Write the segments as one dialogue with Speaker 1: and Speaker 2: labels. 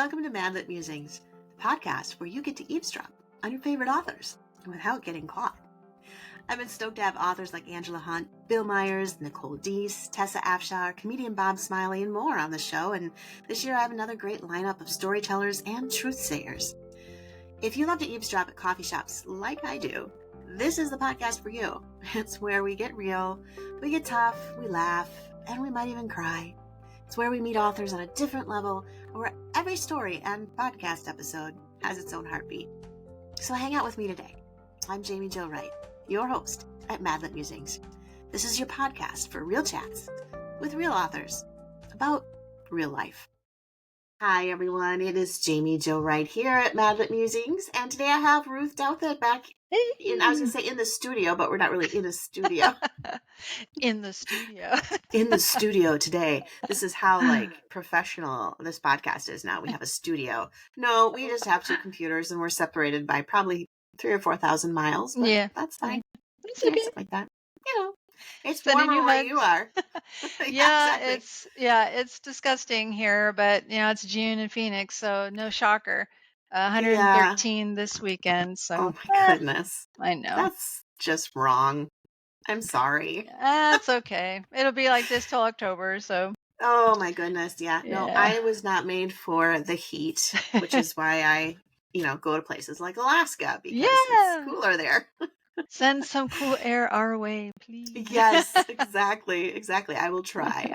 Speaker 1: Welcome to Madlit Musings, the podcast where you get to eavesdrop on your favorite authors without getting caught. I've been stoked to have authors like Angela Hunt, Bill Myers, Nicole Deese, Tessa Afshar, comedian Bob Smiley, and more on the show, and this year I have another great lineup of storytellers and truth-sayers. If you love to eavesdrop at coffee shops like I do, this is the podcast for you. It's where we get real, we get tough, we laugh, and we might even cry. It's where we meet authors on a different level, where every story and podcast episode has its own heartbeat. So hang out with me today. I'm Jaime Jo Wright, your host at Madlit Musings. This is your podcast for real chats with real authors about real life. Hi everyone, it is Jaime Jo Wright here at Madlit Musings, and today I have Ruth Douthitt back I was going to say in the studio, but we're not really in a studio.
Speaker 2: In the studio.
Speaker 1: In the studio today. This is how professional this podcast is now. We have a studio. No, we just have two computers and we're separated by probably 3,000 or 4,000 miles. But yeah, that's fine.
Speaker 2: It's okay.
Speaker 1: Something like that. You know, it's
Speaker 2: Sending
Speaker 1: warmer
Speaker 2: you
Speaker 1: where
Speaker 2: hugs.
Speaker 1: you are.
Speaker 2: Yeah,
Speaker 1: exactly.
Speaker 2: it's disgusting here, but it's June in Phoenix, so no shocker. 113 this weekend. So
Speaker 1: oh my goodness,
Speaker 2: I know
Speaker 1: that's just wrong. I'm sorry.
Speaker 2: That's okay. It'll be like this till October. So.
Speaker 1: Oh my goodness, yeah. No, I was not made for the heat, which is why I, go to places like Alaska because it's cooler there.
Speaker 2: Send some cool air our way, please.
Speaker 1: Yes, exactly. I will try.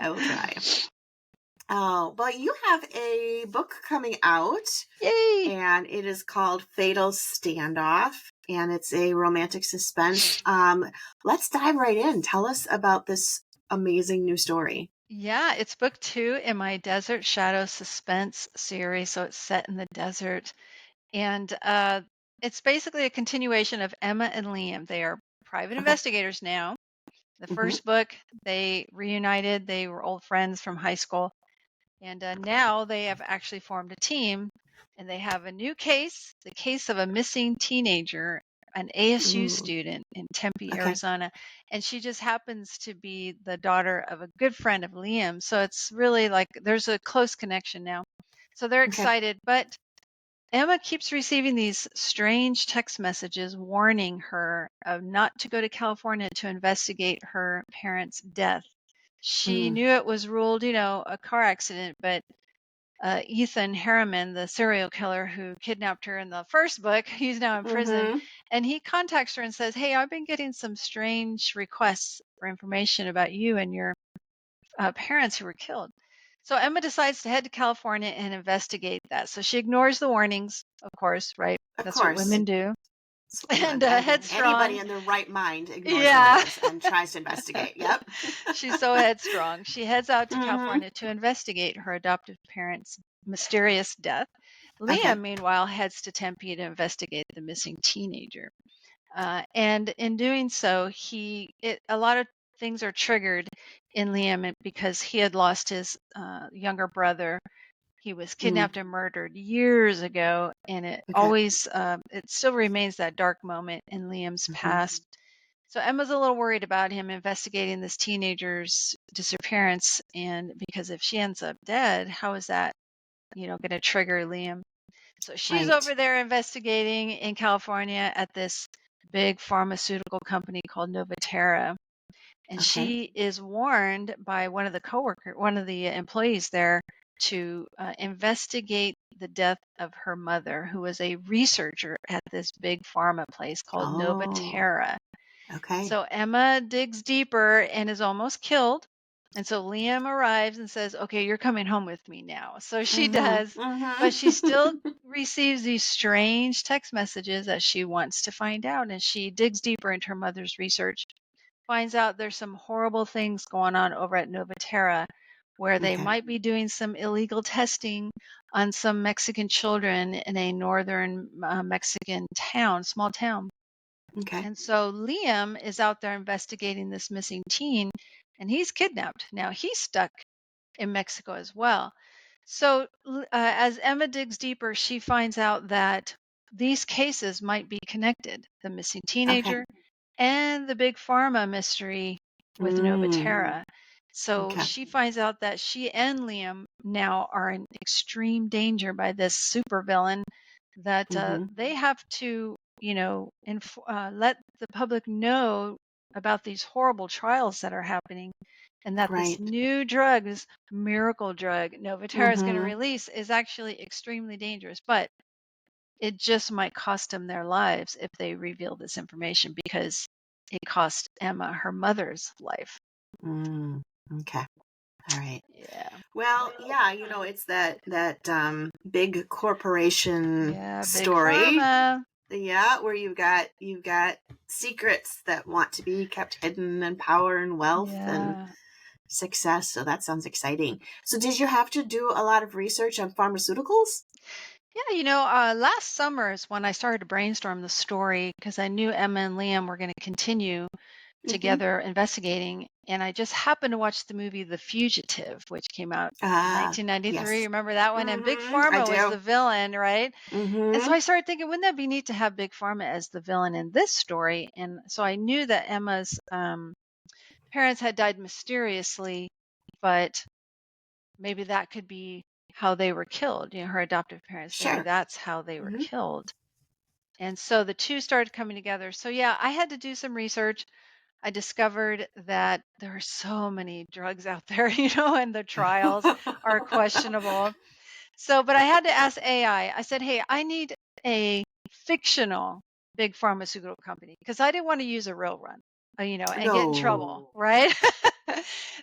Speaker 1: Oh, well, you have a book coming out.
Speaker 2: Yay!
Speaker 1: And it is called Fatal Standoff, and it's a romantic suspense. Let's dive right in. Tell us about this amazing new story.
Speaker 2: Yeah, it's book 2 in my Desert Shadow Suspense series. So it's set in the desert. And it's basically a continuation of Emma and Liam. They are private investigators now. The first book, they reunited. They were old friends from high school. And now they have actually formed a team. And they have a new case, the case of a missing teenager, an ASU student in Tempe, Arizona. And she just happens to be the daughter of a good friend of Liam. So it's really like there's a close connection now. So they're excited. But Emma keeps receiving these strange text messages warning her of not to go to California to investigate her parents' death. She knew it was ruled, a car accident, but Ethan Harriman, the serial killer who kidnapped her in the first book, he's now in prison, and he contacts her and says, "Hey, I've been getting some strange requests for information about you and your parents who were killed." So Emma decides to head to California and investigate that. So she ignores the warnings, of course, right? That's what women do. And headstrong.
Speaker 1: Anybody in their right mind ignores warnings and tries to investigate. Yep.
Speaker 2: She's so headstrong. She heads out to California to investigate her adoptive parents' mysterious death. Liam, meanwhile, heads to Tempe to investigate the missing teenager. And in doing so, a lot of things are triggered in Liam because he had lost his younger brother. He was kidnapped and murdered years ago, and it always, it still remains that dark moment in Liam's past. So Emma's a little worried about him investigating this teenager's disappearance, and because if she ends up dead, how is that, going to trigger Liam? So she's over there investigating in California at this big pharmaceutical company called Novaterra. And she is warned by one of the employees there to investigate the death of her mother, who was a researcher at this big pharma place called Novaterra. So Emma digs deeper and is almost killed. And so Liam arrives and says, "Okay, you're coming home with me now." So she does, but she still receives these strange text messages that she wants to find out. And she digs deeper into her mother's research, finds out there's some horrible things going on over at Novaterra, where they might be doing some illegal testing on some Mexican children in a northern Mexican small town. And so Liam is out there investigating this missing teen, and he's kidnapped. Now he's stuck in Mexico as well. So as Emma digs deeper, she finds out that these cases might be connected: the missing teenager and the big pharma mystery with Novaterra. So
Speaker 1: Okay.
Speaker 2: she finds out that she and Liam now are in extreme danger by this supervillain, that
Speaker 1: Mm-hmm.
Speaker 2: they have to, let the public know about these horrible trials that are happening, and that this
Speaker 1: Right.
Speaker 2: new drug, this miracle drug Novatera is going to
Speaker 1: Mm-hmm.
Speaker 2: release, is actually extremely dangerous. But it just might cost them their lives if they reveal this information, because it cost Emma her mother's life.
Speaker 1: Mm. Okay. All right.
Speaker 2: Yeah.
Speaker 1: Well, yeah, it's that big corporation
Speaker 2: Yeah, big
Speaker 1: story.
Speaker 2: pharma.
Speaker 1: Yeah, where you've got secrets that want to be kept hidden, and power and wealth and
Speaker 2: Yeah.
Speaker 1: success. So that sounds exciting. So did you have to do a lot of research on pharmaceuticals?
Speaker 2: Yeah, last summer is when I started to brainstorm the story, because I knew Emma and Liam were going to continue
Speaker 1: Mm-hmm.
Speaker 2: together investigating. And I just happened to watch the movie The Fugitive, which came out in
Speaker 1: Ah,
Speaker 2: 1993.
Speaker 1: yes.
Speaker 2: Remember that one? And Big
Speaker 1: Mm-hmm. I
Speaker 2: Pharma was
Speaker 1: do.
Speaker 2: the villain, right? And so
Speaker 1: Mm-hmm.
Speaker 2: I started thinking, wouldn't that be neat to have Big Pharma as the villain in this story? And so I knew that Emma's parents had died mysteriously, but maybe that could be how they were killed. Her adoptive parents, maybe
Speaker 1: Sure.
Speaker 2: that's how they were
Speaker 1: Mm-hmm.
Speaker 2: killed. And so the two started coming together. So yeah, I had to do some research. I discovered that there are so many drugs out there, and the trials are questionable. So, but I had to ask AI. I said, "Hey, I need a fictional big pharmaceutical company, because I didn't want to use a real one, and get in
Speaker 1: No.
Speaker 2: trouble, right?"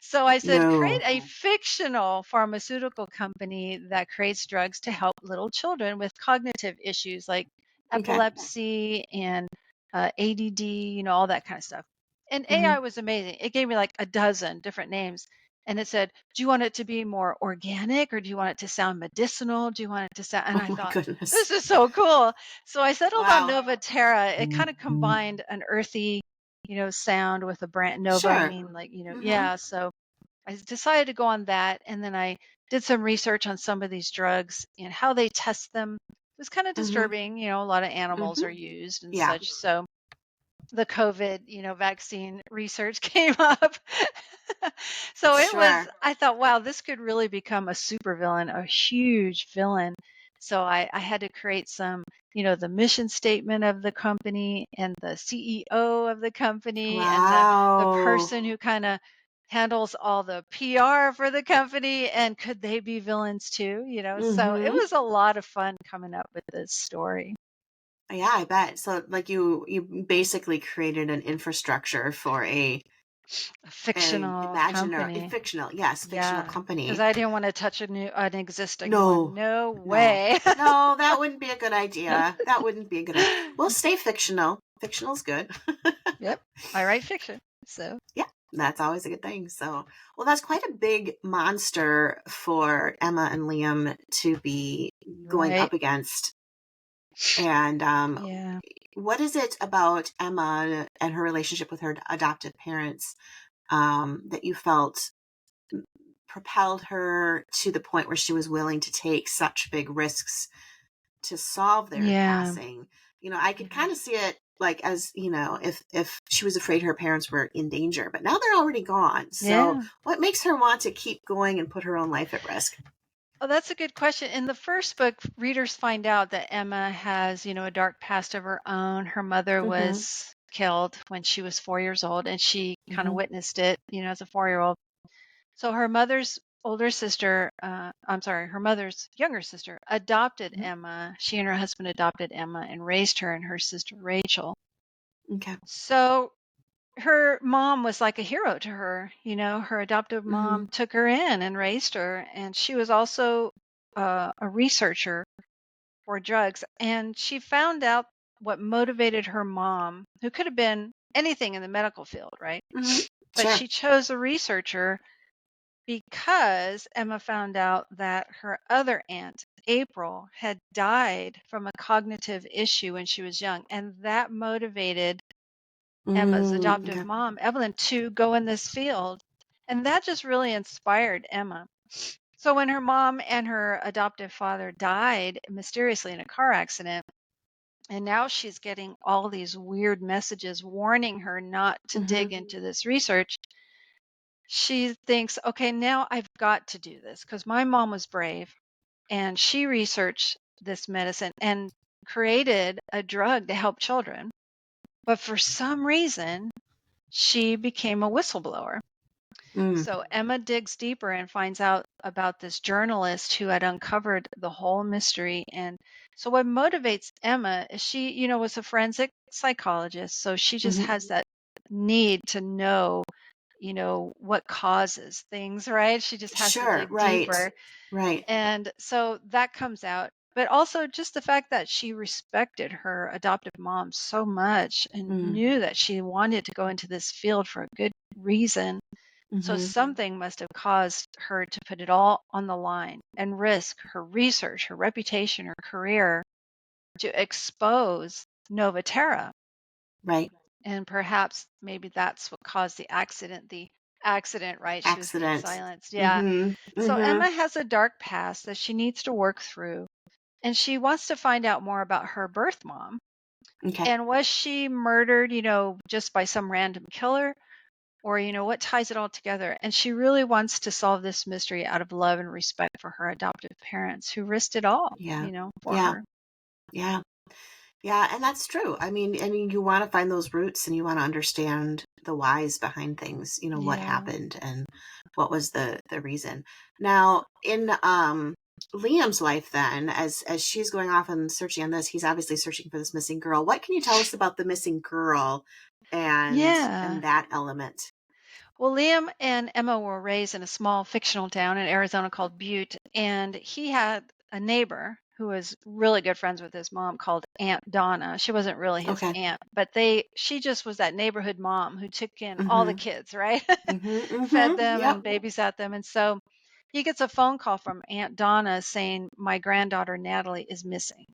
Speaker 2: So I said, "Create
Speaker 1: No.
Speaker 2: a fictional pharmaceutical company that creates drugs to help little children with cognitive issues like
Speaker 1: Okay.
Speaker 2: epilepsy and ADD, all that kind of stuff." And
Speaker 1: Mm-hmm.
Speaker 2: AI was amazing. It gave me like a dozen different names. And it said, "Do you want it to be more organic, or do you want it to sound medicinal? Do you want it to sound?" And
Speaker 1: Oh
Speaker 2: I
Speaker 1: my
Speaker 2: thought,
Speaker 1: goodness.
Speaker 2: this is so cool. So I settled on
Speaker 1: Wow.
Speaker 2: Novatera. It kind of combined an earthy, sound with a brand. Nova, I
Speaker 1: Sure.
Speaker 2: mean, like,
Speaker 1: Mm-hmm.
Speaker 2: yeah. So I decided to go on that. And then I did some research on some of these drugs and how they test them. It was kind of
Speaker 1: Mm-hmm.
Speaker 2: disturbing. A lot of animals
Speaker 1: Mm-hmm.
Speaker 2: are used and
Speaker 1: Yeah.
Speaker 2: such. So the COVID, vaccine research came up. So it was,
Speaker 1: Sure.
Speaker 2: I thought, wow, this could really become a supervillain, a huge villain. So I had to create some, the mission statement of the company, and the CEO of the company, and the
Speaker 1: Wow.
Speaker 2: person who kind of handles all the PR for the company, and could they be villains too, So it
Speaker 1: Mm-hmm.
Speaker 2: was a lot of fun coming up with this story.
Speaker 1: Yeah, I bet. So like you basically created an infrastructure for
Speaker 2: A
Speaker 1: a
Speaker 2: fictional
Speaker 1: imaginary, a
Speaker 2: company.
Speaker 1: fictional, yes, fictional
Speaker 2: Yeah, because
Speaker 1: company.
Speaker 2: I didn't want to touch an existing one.
Speaker 1: No.
Speaker 2: No
Speaker 1: No.
Speaker 2: way.
Speaker 1: No, that wouldn't be a good idea. That wouldn't be a good idea. We'll stay fictional. Fictional's good.
Speaker 2: Yep, I write fiction. So,
Speaker 1: Yeah, that's always a good thing. So, well, that's quite a big monster for Emma and Liam to be going
Speaker 2: right.
Speaker 1: up against. And
Speaker 2: Yeah.
Speaker 1: what is it about Emma and her relationship with her adoptive parents that you felt propelled her to the point where she was willing to take such big risks to solve their
Speaker 2: Yeah.
Speaker 1: passing? I could
Speaker 2: Yeah.
Speaker 1: kind of see it like as, if she was afraid her parents were in danger, but now they're already gone. So
Speaker 2: Yeah.
Speaker 1: what makes her want to keep going and put her own life at risk?
Speaker 2: Oh, that's a good question. In the first book, readers find out that Emma has, a dark past of her own. Her mother
Speaker 1: Mm-hmm.
Speaker 2: was killed when she was 4 years old, and she kind of
Speaker 1: Mm-hmm.
Speaker 2: witnessed it, as a 4-year-old. So her mother's older sister, I'm sorry, her mother's younger sister adopted
Speaker 1: Mm-hmm.
Speaker 2: Emma. She and her husband adopted Emma and raised her and her sister Rachel.
Speaker 1: Okay.
Speaker 2: So her mom was like a hero to her. Her adoptive
Speaker 1: Mm-hmm.
Speaker 2: mom took her in and raised her. And she was also a researcher for drugs. And she found out what motivated her mom, who could have been anything in the medical field, right?
Speaker 1: Mm-hmm.
Speaker 2: But
Speaker 1: Sure.
Speaker 2: she chose a researcher because Emma found out that her other aunt, April, had died from a cognitive issue when she was young. And that motivated Emma's
Speaker 1: Mm-hmm.
Speaker 2: adoptive
Speaker 1: Okay.
Speaker 2: mom, Evelyn, to go in this field. And that just really inspired Emma. So when her mom and her adoptive father died mysteriously in a car accident, and now she's getting all these weird messages warning her not to
Speaker 1: Mm-hmm.
Speaker 2: dig into this research, she thinks, okay, now I've got to do this because my mom was brave and she researched this medicine and created a drug to help children. But for some reason, she became a whistleblower.
Speaker 1: Mm.
Speaker 2: So Emma digs deeper and finds out about this journalist who had uncovered the whole mystery. And so what motivates Emma is she, was a forensic psychologist. So she just
Speaker 1: Hmm.
Speaker 2: has that need to know, what causes things, right? She just has to
Speaker 1: Sure.
Speaker 2: dig
Speaker 1: Right.
Speaker 2: deeper.
Speaker 1: Right.
Speaker 2: And so that comes out. But also just the fact that she respected her adoptive mom so much and
Speaker 1: Mm.
Speaker 2: knew that she wanted to go into this field for a good reason. So
Speaker 1: Hmm.
Speaker 2: something must have caused her to put it all on the line and risk her research, her reputation, her career to expose Novaterra.
Speaker 1: Right.
Speaker 2: And perhaps maybe that's what caused the accident. The accident, right? She was being
Speaker 1: Accident.
Speaker 2: silenced. Yeah.
Speaker 1: Hmm.
Speaker 2: So
Speaker 1: Hmm.
Speaker 2: Emma has a dark past that she needs to work through. And she wants to find out more about her birth mom.
Speaker 1: Okay.
Speaker 2: And was she murdered, just by some random killer? Or what ties it all together. And she really wants to solve this mystery out of love and respect for her adoptive parents who risked it all,
Speaker 1: Yeah.
Speaker 2: for
Speaker 1: Yeah.
Speaker 2: her.
Speaker 1: Yeah. Yeah, and that's true. I mean, you want to find those roots and you want to understand the whys behind things, what
Speaker 2: Yeah.
Speaker 1: happened and what was the reason. Now, in Liam's life then, as she's going off and searching on this, he's obviously searching for this missing girl. What can you tell us about the missing girl and
Speaker 2: Yeah.
Speaker 1: that element?
Speaker 2: Well, Liam and Emma were raised in a small fictional town in Arizona called Butte, and he had a neighbor who was really good friends with his mom called Aunt Donna. She wasn't really his
Speaker 1: Okay.
Speaker 2: aunt, but she just was that neighborhood mom who took in all the
Speaker 1: Mhm.
Speaker 2: kids, right?
Speaker 1: Mhm.
Speaker 2: Fed
Speaker 1: Mhm.
Speaker 2: them and
Speaker 1: Yep.
Speaker 2: babysat them. And so he gets a phone call from Aunt Donna saying, my granddaughter Natalie is missing.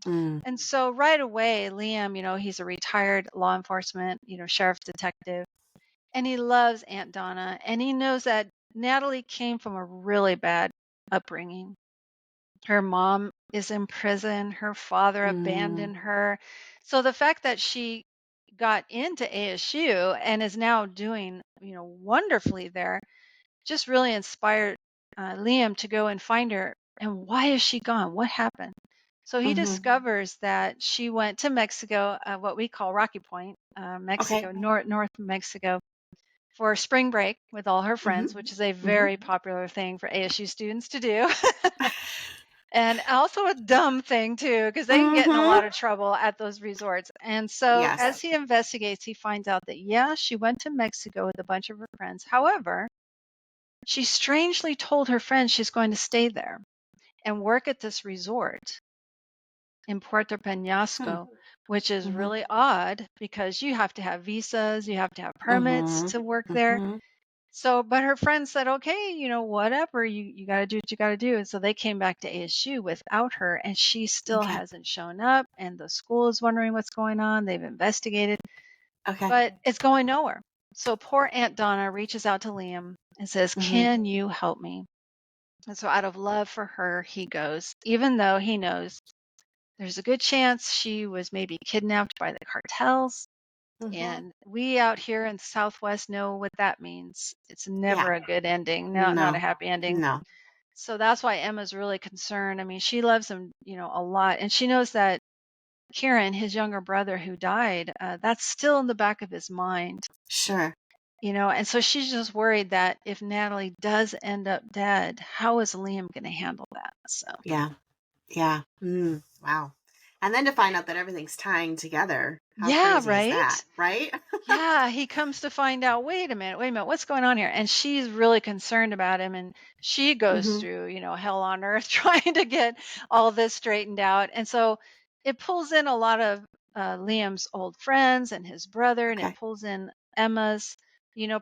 Speaker 1: Mm.
Speaker 2: And so right away, Liam, he's a retired law enforcement, sheriff's detective, and he loves Aunt Donna. And he knows that Natalie came from a really bad upbringing. Her mom is in prison, her father
Speaker 1: Mm.
Speaker 2: abandoned her. So the fact that she got into ASU and is now doing, wonderfully there just really inspired Liam to go and find her. And why is she gone? What happened? So he
Speaker 1: Mhm.
Speaker 2: discovers that she went to Mexico, what we call Rocky Point,
Speaker 1: Okay.
Speaker 2: Mexico, north Mexico, for spring break with all her
Speaker 1: Mhm.
Speaker 2: friends, which is a
Speaker 1: Mhm.
Speaker 2: very popular thing for ASU students to do. And also a dumb thing too, because they can get in a
Speaker 1: Mhm.
Speaker 2: lot of trouble at those resorts. And so as
Speaker 1: Yes.
Speaker 2: he investigates, he finds out that, yeah, she went to Mexico with a bunch of her friends. However, she strangely told her friends she's going to stay there and work at this resort in Puerto
Speaker 1: Hmm.
Speaker 2: Peñasco, which is
Speaker 1: Mhm.
Speaker 2: really odd because you have to have visas, you have to have permits
Speaker 1: Mhm.
Speaker 2: to work there.
Speaker 1: Mhm.
Speaker 2: So, but her friends said, okay, whatever, you got to do what you got to do. And so they came back to ASU without her, and she still
Speaker 1: Okay.
Speaker 2: hasn't shown up. And the school is wondering what's going on. They've investigated,
Speaker 1: Okay.
Speaker 2: but it's going nowhere. So poor Aunt Donna reaches out to Liam and says,
Speaker 1: Mhm.
Speaker 2: can you help me? And so, out of love for her, he goes, even though he knows there's a good chance she was maybe kidnapped by the cartels.
Speaker 1: Mhm.
Speaker 2: And we out here in the Southwest know what that means. It's
Speaker 1: Yeah.
Speaker 2: never a good ending, not a
Speaker 1: No.
Speaker 2: happy ending.
Speaker 1: No.
Speaker 2: So that's why Emma's really concerned. I mean, she loves him, a lot. And she knows that Kieran, his younger brother who died, that's still in the back of his mind,
Speaker 1: Sure.
Speaker 2: and so she's just worried that if Natalie does end up dead, how is Liam going to handle that? So.
Speaker 1: Yeah. Yeah. Wow. And then to find out that everything's tying together, how
Speaker 2: Yeah,
Speaker 1: crazy is that,
Speaker 2: right?
Speaker 1: right?
Speaker 2: Yeah, he comes to find out, wait a minute, what's going on here? And she's really concerned about him. And she goes
Speaker 1: Mhm.
Speaker 2: through, hell on earth trying to get all this straightened out. And so it pulls in a lot of Liam's old friends and his brother, and it
Speaker 1: Okay.
Speaker 2: pulls in Emma's,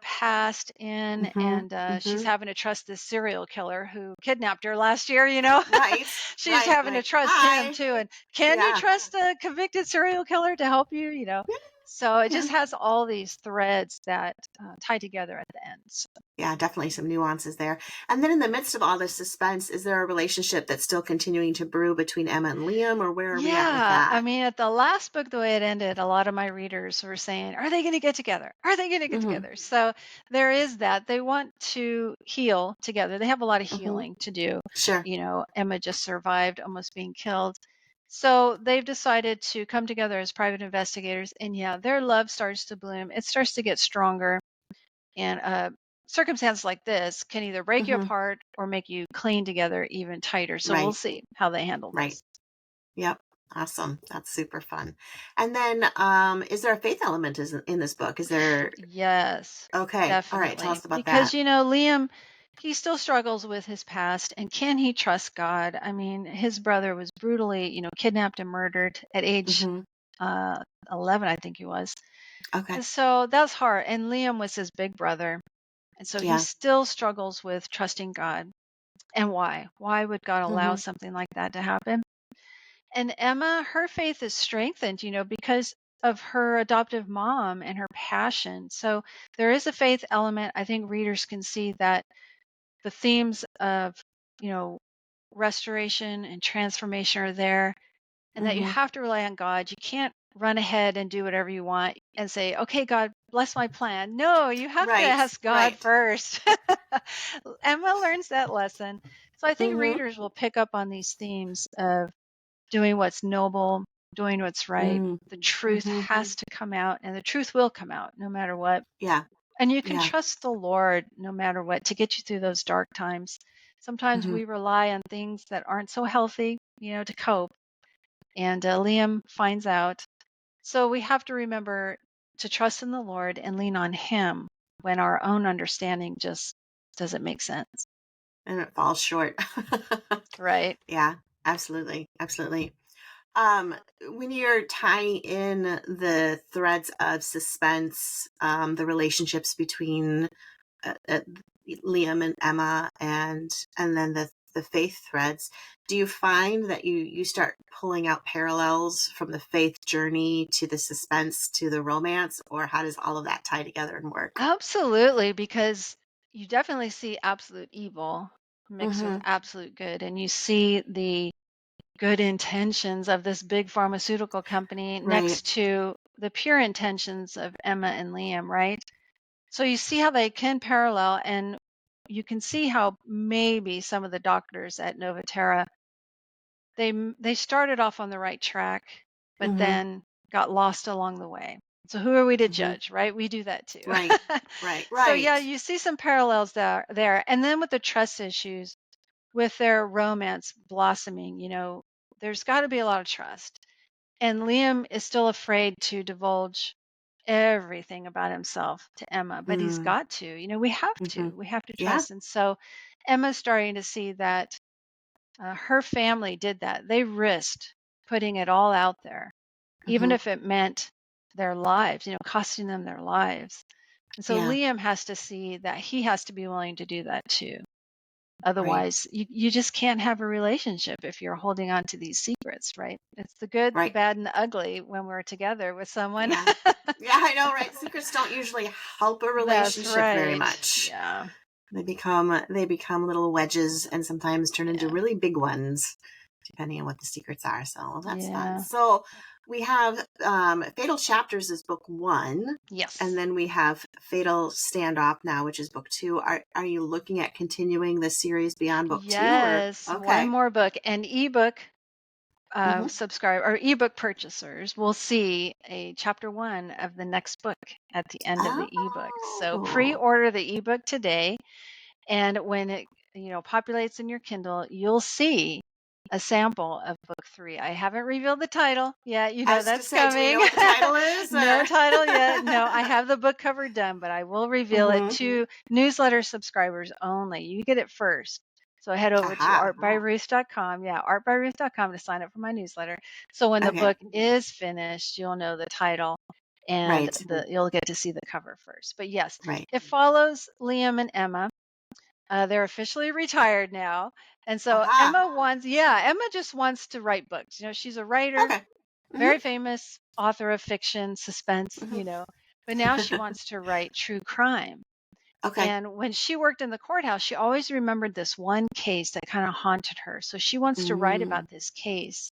Speaker 2: past in.
Speaker 1: Mhm.
Speaker 2: And she's
Speaker 1: Mhm.
Speaker 2: having to trust this serial killer who kidnapped her last year,
Speaker 1: Right.
Speaker 2: She's
Speaker 1: Right.
Speaker 2: having to
Speaker 1: Like,
Speaker 2: trust him
Speaker 1: hi.
Speaker 2: too. And can you
Speaker 1: Yeah.
Speaker 2: trust a convicted serial killer to help you? So it
Speaker 1: Yeah.
Speaker 2: just has all these threads that tie together at the ends.
Speaker 1: Yeah, definitely some nuances there. And then in the midst of all this suspense, is there a relationship that's still continuing to brew between Emma and Liam, or where are we at with
Speaker 2: Yeah, I
Speaker 1: that?
Speaker 2: mean, at the last book, the way it ended, a lot of my readers were saying, "Are they going to get together? Are they going to get
Speaker 1: Mhm.
Speaker 2: together?" So there is that. They want to heal together. They have a lot of
Speaker 1: Mhm.
Speaker 2: healing to do.
Speaker 1: Sure.
Speaker 2: Emma just survived almost being killed. So they've decided to come together as private investigators. And yeah, their love starts to bloom. It starts to get stronger. And circumstances like this can either break you
Speaker 1: Mhm.
Speaker 2: apart or make you cling together even tighter. So we'll
Speaker 1: Right.
Speaker 2: see how they handle
Speaker 1: Right.
Speaker 2: this.
Speaker 1: Yep. Awesome. That's super fun. And then is there a faith element in this book? Is there
Speaker 2: Yes,
Speaker 1: Okay. All right. Tell
Speaker 2: definitely.
Speaker 1: us about
Speaker 2: Because,
Speaker 1: that.
Speaker 2: Liam, he still struggles with his past. And can he trust God? I mean, his brother was brutally, kidnapped and murdered at age
Speaker 1: Mhm.
Speaker 2: uh, 11, I think he was.
Speaker 1: Okay.
Speaker 2: So that's hard. And Liam was his big brother. And so he
Speaker 1: Yeah.
Speaker 2: still struggles with trusting God. And why? Why would God allow
Speaker 1: Mhm.
Speaker 2: something like that to happen? And Emma, her faith is strengthened, because of her adoptive mom and her passion. So there is a faith element. I think readers can see that the themes of, you know, restoration and transformation are there, and that you
Speaker 1: Mhm.
Speaker 2: have to rely on God. You can't run ahead and do whatever you want and say, okay, God, bless my plan. No, you have to
Speaker 1: Right.
Speaker 2: ask God
Speaker 1: Right.
Speaker 2: first. Emma learns that lesson. So I think
Speaker 1: Mhm.
Speaker 2: readers will pick up on these themes of doing what's noble, doing what's right.
Speaker 1: Mm.
Speaker 2: The truth
Speaker 1: Mhm.
Speaker 2: has to come out, and the truth will come out no matter what.
Speaker 1: Yeah.
Speaker 2: And you can
Speaker 1: Yeah.
Speaker 2: trust the Lord no matter what to get you through those dark times. Sometimes
Speaker 1: Mhm.
Speaker 2: we rely on things that aren't so healthy, to cope. And Liam finds out. So we have to remember to trust in the Lord and lean on Him when our own understanding just doesn't make sense.
Speaker 1: And it falls short.
Speaker 2: Right.
Speaker 1: Yeah. Absolutely. Absolutely. When you're tying in the threads of suspense, the relationships between Liam and Emma, and then the faith threads, do you find that you start pulling out parallels from the faith journey to the suspense to the romance, or how does all of that tie together and work?
Speaker 2: Absolutely, because you definitely see absolute evil mixed with
Speaker 1: Mm-hmm.
Speaker 2: absolute good, and you see the good intentions of this big pharmaceutical company
Speaker 1: Right.
Speaker 2: next to the pure intentions of Emma and Liam, right? So you see how they can parallel, and you can see how maybe some of the doctors at Novaterra they started off on the right track, but
Speaker 1: Mm-hmm.
Speaker 2: then got lost along the way. So who are we to
Speaker 1: Mm-hmm.
Speaker 2: judge, right? We do that too.
Speaker 1: Right. Right.
Speaker 2: So yeah,
Speaker 1: Right.
Speaker 2: you see some parallels there. And then with the trust issues, with their romance blossoming, there's got to be a lot of trust. And Liam is still afraid to divulge everything about himself to Emma, but he's
Speaker 1: Mm.
Speaker 2: got to. We have
Speaker 1: Mm-hmm.
Speaker 2: to. We have to
Speaker 1: Yeah.
Speaker 2: trust. And so Emma's starting to see that her family did that. They risked putting it all out there, even
Speaker 1: Mm-hmm.
Speaker 2: if it meant their lives, costing them their lives. And so
Speaker 1: Yeah.
Speaker 2: Liam has to see that he has to be willing to do that too.
Speaker 1: Right.
Speaker 2: Otherwise, you just can't have a relationship if you're holding on to these secrets, right? It's the good, the
Speaker 1: Right.
Speaker 2: bad, and the ugly when we're together with someone.
Speaker 1: Yeah. Yeah, I know, right? Secrets don't usually help a
Speaker 2: That's
Speaker 1: relationship very
Speaker 2: right.
Speaker 1: much.
Speaker 2: Yeah.
Speaker 1: They become little wedges and sometimes turn into
Speaker 2: Yeah.
Speaker 1: really big ones, depending on what the secrets are. So well, that's fun.
Speaker 2: Yeah.
Speaker 1: So we have Fatal Chapters is book one, and
Speaker 2: Yes.
Speaker 1: then we have Fatal Standoff now, which is book two. Are you looking at continuing the series beyond book two, or
Speaker 2: Yes. One
Speaker 1: okay?
Speaker 2: more book. An ebook
Speaker 1: Mm-hmm.
Speaker 2: subscribe or ebook purchasers will see a chapter one of the next book at the end of the ebook. So
Speaker 1: Oh,
Speaker 2: pre-order the ebook today. And when it, populates in your Kindle, you'll see a sample of book three. I haven't revealed the title yet. You
Speaker 1: I
Speaker 2: know
Speaker 1: was gonna
Speaker 2: that's
Speaker 1: say, do we know
Speaker 2: coming.
Speaker 1: what the title is,
Speaker 2: No
Speaker 1: or?
Speaker 2: title yet. No, I have the book cover done, but I will reveal it
Speaker 1: Mm-hmm.
Speaker 2: to newsletter subscribers only. You get it first. So head over to
Speaker 1: Aha.
Speaker 2: artbyruth.com. Yeah, artbyruth.com to sign up for my newsletter. So when the
Speaker 1: Okay.
Speaker 2: book is finished, you'll know the title and
Speaker 1: Right.
Speaker 2: you'll get to see the cover first. But yes,
Speaker 1: Right.
Speaker 2: it follows Liam and Emma. They're officially retired now. And so
Speaker 1: Aha.
Speaker 2: Emma just wants to write books. She's a writer.
Speaker 1: Okay.
Speaker 2: very famous author of fiction, suspense,
Speaker 1: Hmm.
Speaker 2: but now she wants to write true crime.
Speaker 1: Okay.
Speaker 2: And when she worked in the courthouse, she always remembered this one case that kind of haunted her. So she wants to write
Speaker 1: Mm,
Speaker 2: about this case.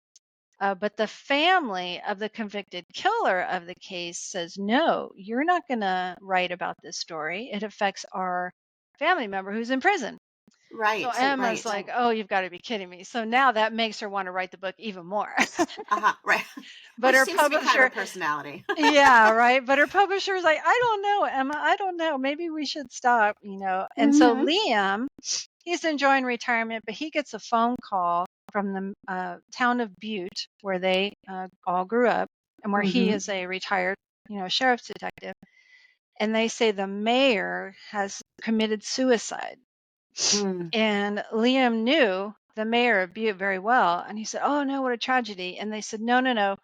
Speaker 2: But the family of the convicted killer of the case says, no, you're not going to write about this story. It affects our family member who's in prison. So
Speaker 1: right.
Speaker 2: Emma's
Speaker 1: Right.
Speaker 2: like, oh, you've got to be kidding me. So now that makes her want to write the book even more.
Speaker 1: Right.
Speaker 2: But
Speaker 1: Which
Speaker 2: her
Speaker 1: seems to be kind of
Speaker 2: publisher,
Speaker 1: a personality.
Speaker 2: yeah, right. But her publisher's like, I don't know, Emma. I don't know. Maybe we should stop, And so
Speaker 1: Hmm.
Speaker 2: Liam, he's enjoying retirement, but he gets a phone call from the town of Butte, where they all grew up, and where he
Speaker 1: Hmm.
Speaker 2: is a retired, sheriff's detective. And they say the mayor has committed suicide.
Speaker 1: Mm,
Speaker 2: And Liam knew the mayor of Butte very well. And he said, oh, no, what a tragedy. And they said, no, no, no.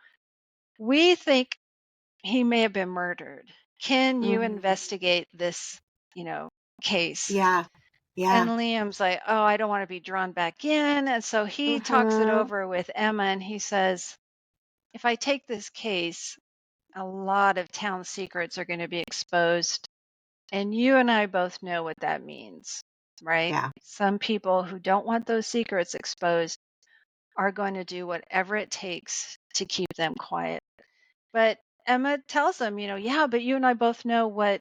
Speaker 2: We think he may have been murdered. Can you
Speaker 1: mm.
Speaker 2: investigate this, case?
Speaker 1: Yeah.
Speaker 2: And
Speaker 1: Yeah.
Speaker 2: Liam's like, oh, I don't want to be drawn back in. And so he talks it
Speaker 1: Hmm.
Speaker 2: over with Emma and he says, if I take this case, a lot of town secrets are going to be exposed. And you and I both know what that means, right?
Speaker 1: Yeah.
Speaker 2: Some people who don't want those secrets exposed are going to do whatever it takes to keep them quiet. But Emma tells him, yeah, but you and I both know what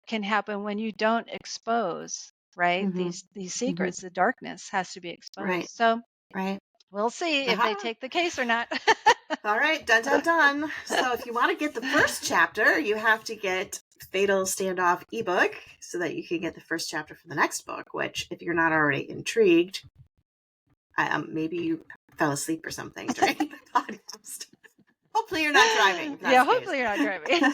Speaker 2: can happen when you don't expose, right?
Speaker 1: Hmm.
Speaker 2: These
Speaker 1: Hmm.
Speaker 2: secrets, the darkness has to be
Speaker 1: Right.
Speaker 2: exposed. So
Speaker 1: Right.
Speaker 2: we'll see if they
Speaker 1: Aha.
Speaker 2: take the case or not.
Speaker 1: All right, dun dun dun. So if you want to get the first chapter, you have to get Fatal Standoff ebook so that you can get the first chapter for the next book, which if you're not already intrigued, maybe you fell asleep or something during the podcast. Hopefully you're not driving if that's
Speaker 2: Yeah,
Speaker 1: the case.
Speaker 2: hopefully you're not driving.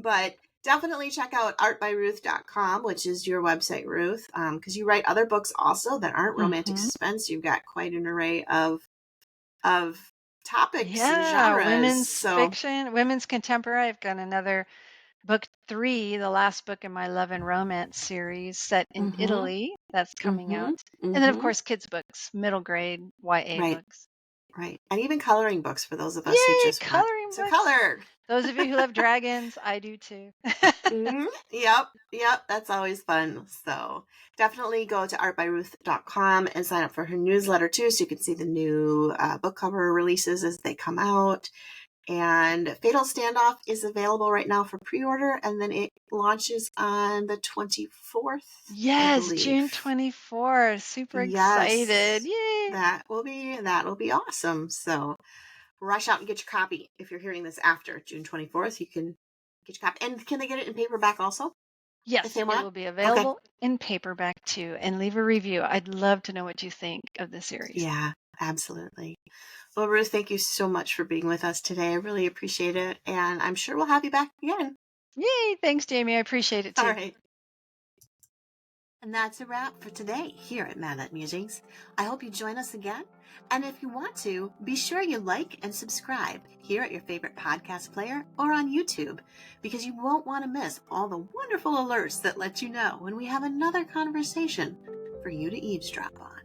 Speaker 1: But definitely check out artbyruth.com, which is your website, Ruth, because you write other books also that aren't romantic
Speaker 2: Mhm.
Speaker 1: suspense. You've got quite an array of topics and
Speaker 2: Yeah,
Speaker 1: genres.
Speaker 2: women's
Speaker 1: So,
Speaker 2: fiction, women's contemporary. I've got another book 3, the last book in my love and romance series set in
Speaker 1: mm-hmm,
Speaker 2: Italy that's coming
Speaker 1: mm-hmm,
Speaker 2: out. And then, of
Speaker 1: mm-hmm.
Speaker 2: course, kids' books, middle grade YA
Speaker 1: Right,
Speaker 2: books.
Speaker 1: right. And even coloring books for those of us who
Speaker 2: Yay,
Speaker 1: just want
Speaker 2: coloring
Speaker 1: to
Speaker 2: books.
Speaker 1: color.
Speaker 2: Those of you who love dragons, I do too.
Speaker 1: Mm-hmm. Yep. That's always fun. So definitely go to artbyruth.com and sign up for her newsletter too, so you can see the new book cover releases as they come out. And Fatal Standoff is available right now for pre-order, and then it launches on the 24th, I
Speaker 2: Yes, June
Speaker 1: believe.
Speaker 2: 24th. Super excited.
Speaker 1: Yes,
Speaker 2: Yay.
Speaker 1: that'll be awesome. So rush out and get your copy. If you're hearing this after June 24th, you can get your copy. And can they get it in paperback also if
Speaker 2: Yes,
Speaker 1: they
Speaker 2: it
Speaker 1: want?
Speaker 2: will be
Speaker 1: Okay.
Speaker 2: available in paperback too. And leave a review. I'd love to know what you think of the series.
Speaker 1: Yeah, absolutely. Well, Ruth, thank you so much for being with us today. I really appreciate it. And I'm sure we'll have you back again.
Speaker 2: Yay. Thanks, Jamie. I appreciate it
Speaker 1: All
Speaker 2: too.
Speaker 1: right. And that's a wrap for today here at Madlet Musings. I hope you join us again. And if you want to, be sure you like and subscribe here at your favorite podcast player or on YouTube, because you won't want to miss all the wonderful alerts that let you know when we have another conversation for you to eavesdrop on.